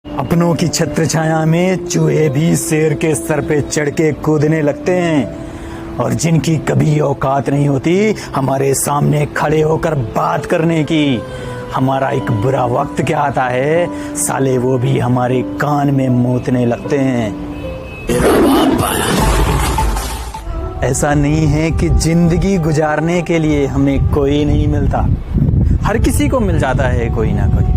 अपनों की छत्र छाया में चूहे भी शेर के सर पे चढ़ के कूदने लगते हैं, और जिनकी कभी औकात नहीं होती हमारे सामने खड़े होकर बात करने की, हमारा एक बुरा वक्त क्या आता है साले वो भी हमारे कान में मूतने लगते हैं। ऐसा नहीं है कि जिंदगी गुजारने के लिए हमें कोई नहीं मिलता, हर किसी को मिल जाता है कोई ना कोई,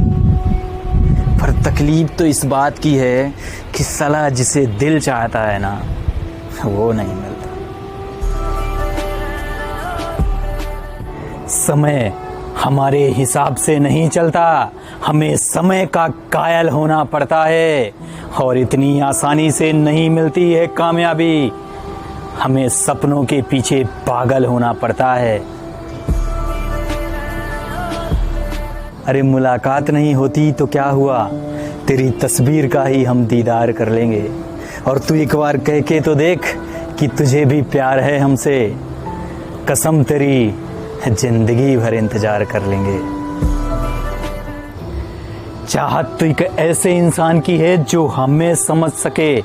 पर तकलीफ तो इस बात की है कि साला जिसे दिल चाहता है ना वो नहीं मिलता। समय हमारे हिसाब से नहीं चलता, हमें समय का कायल होना पड़ता है, और इतनी आसानी से नहीं मिलती है कामयाबी, हमें सपनों के पीछे पागल होना पड़ता है। अरे मुलाकात नहीं होती तो क्या हुआ, तेरी तस्वीर का ही हम दीदार कर लेंगे, और तू एक बार कह के तो देख कि तुझे भी प्यार है हमसे, कसम तेरी जिंदगी भर इंतजार कर लेंगे। चाहत तो एक ऐसे इंसान की है जो हमें समझ सके,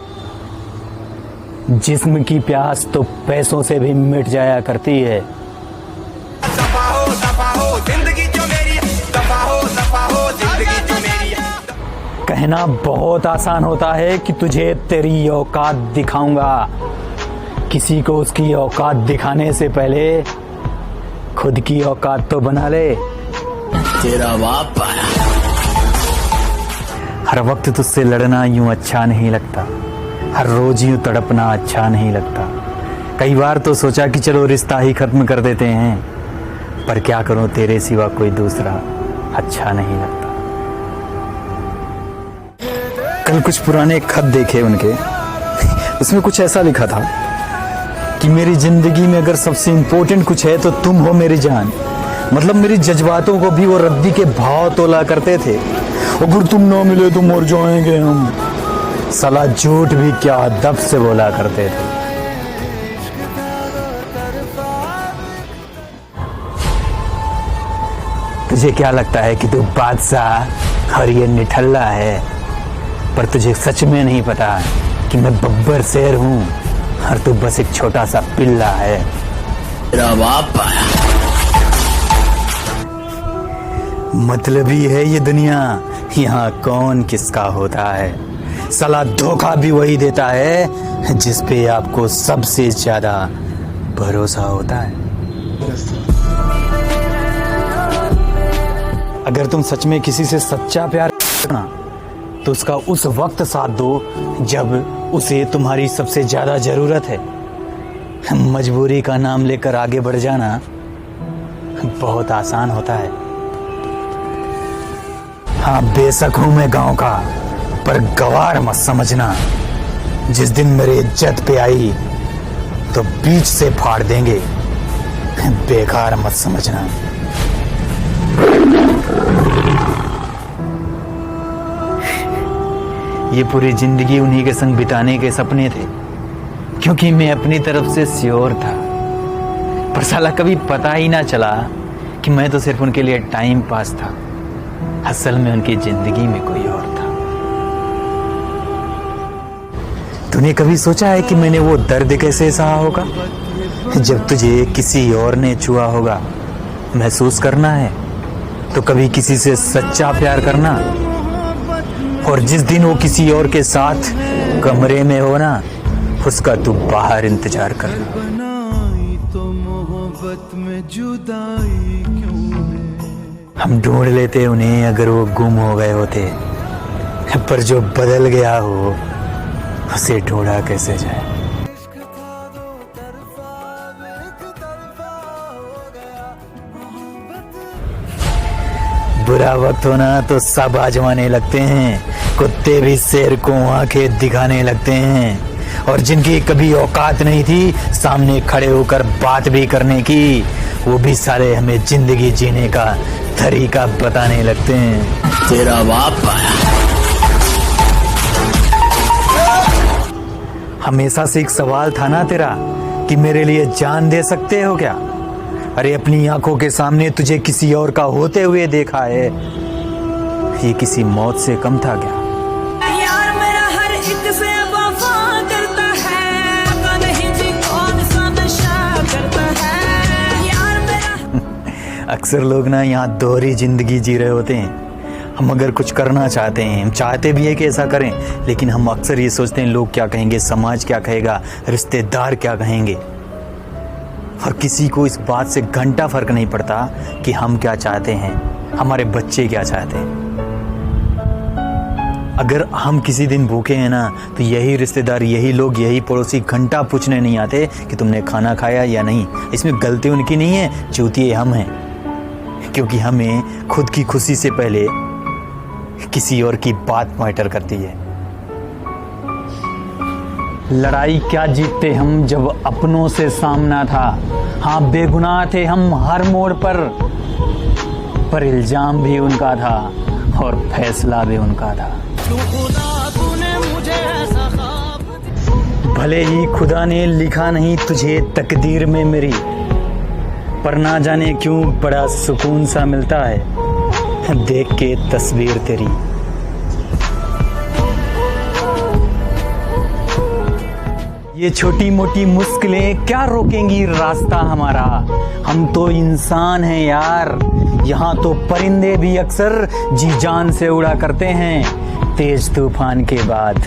जिस्म की प्यास तो पैसों से भी मिट जाया करती है। कहना बहुत आसान होता है कि तुझे तेरी औकात दिखाऊंगा, किसी को उसकी औकात दिखाने से पहले खुद की औकात तो बना ले। तेरा बाप हर वक्त तुझसे लड़ना यूं अच्छा नहीं लगता, हर रोज यूं तड़पना अच्छा नहीं लगता। कई बार तो सोचा कि चलो रिश्ता ही खत्म कर देते हैं, पर क्या करूं तेरे सिवा कोई दूसरा अच्छा नहीं लगता। कल कुछ पुराने खत देखे उनके, उसमें कुछ ऐसा लिखा था कि मेरी जिंदगी में अगर सबसे इम्पोर्टेंट कुछ है तो तुम हो मेरी जान। मतलब मेरी जज्बातों को भी वो रद्दी के भाव तोला करते थे, अगर तुम ना मिले तो मर जाएंगे हम। साला झूठ भी क्या अदब से बोला करते थे। तुझे क्या लगता है कि तू बादशाह और ये निठल्ला है, पर तुझे सच में नहीं पता कि मैं बब्बर शेर हूं और तू बस एक छोटा सा पिल्ला है। तेरा बाप मतलबी है ये दुनिया, यहाँ कौन किसका होता है। साला धोखा भी वही देता है जिस पे आपको सबसे ज्यादा भरोसा होता है। अगर तुम सच में किसी से सच्चा प्यार करना तो उसका उस वक्त साथ दो जब उसे तुम्हारी सबसे ज्यादा जरूरत है। मजबूरी का नाम लेकर आगे बढ़ जाना बहुत आसान होता है। हाँ बेशक हूं मैं गांव का, पर गवार मत समझना, जिस दिन मेरे इज्जत पे आई तो बीच से फाड़ देंगे, बेकार मत समझना। ये पूरी जिंदगी उन्हीं के संग बिताने के सपने थे, क्योंकि मैं अपनी तरफ से श्योर था, पर साला कभी पता ही ना चला कि मैं तो सिर्फ उनके लिए टाइम पास था, असल में उनकी जिंदगी में कोई और था। तूने कभी सोचा है कि मैंने वो दर्द कैसे सहा होगा जब तुझे किसी और ने छुआ होगा? महसूस करना है तो कभी किसी से सच्चा प्यार करना, और जिस दिन वो किसी और के साथ कमरे में हो ना, उसका तू बाहर इंतजार करना। तो मोहब्बत में जुदाई क्यों है? हम ढूंढ लेते उन्हें अगर वो गुम हो गए होते, पर जो बदल गया हो उसे ढूंढा कैसे जाए। बुरा वक्त होना तो सब आजमाने लगते हैं, कुत्ते भी शेर को आंखें दिखाने लगते हैं, और जिनकी कभी औकात नहीं थी सामने खड़े होकर बात भी करने की, वो भी सारे हमें जिंदगी जीने का तरीका बताने लगते हैं। तेरा बाप हमेशा से एक सवाल था ना तेरा कि मेरे लिए जान दे सकते हो क्या? अरे अपनी आंखों के सामने तुझे किसी और का होते हुए देखा है, ये किसी मौत से कम था क्या? एक से वफा करता है, पता नहीं जी कौन सा नशा करता है यार मेरा। अक्सर लोग ना यहाँ दोहरी जिंदगी जी रहे होते हैं। हम अगर कुछ करना चाहते हैं, हम चाहते भी है कि ऐसा करें, लेकिन हम अक्सर ये सोचते हैं लोग क्या कहेंगे, समाज क्या कहेगा, रिश्तेदार क्या कहेंगे। और किसी को इस बात से घंटा फर्क नहीं पड़ता कि हम क्या चाहते हैं, हमारे बच्चे क्या चाहते हैं। अगर हम किसी दिन भूखे हैं ना, तो यही रिश्तेदार, यही लोग, यही पड़ोसी घंटा पूछने नहीं आते कि तुमने खाना खाया या नहीं। इसमें गलती उनकी नहीं है, चूतिए हम हैं, क्योंकि हमें खुद की खुशी से पहले किसी और की बात मैटर करती है। लड़ाई क्या जीतते हम जब अपनों से सामना था। हाँ, बेगुनाह थे हम हर मोड़ पर इल्जाम भी उनका था और फैसला भी उनका था। भले ही खुदा ने लिखा नहीं तुझे तकदीर में मेरी, पर ना जाने क्यों बड़ा सुकून सा मिलता है देख के तस्वीर तेरी। ये छोटी मोटी मुश्किलें क्या रोकेंगी रास्ता हमारा। हम तो इंसान हैं यार, यहाँ तो परिंदे भी अक्सर जी जान से उड़ा करते हैं तेज तूफान के बाद।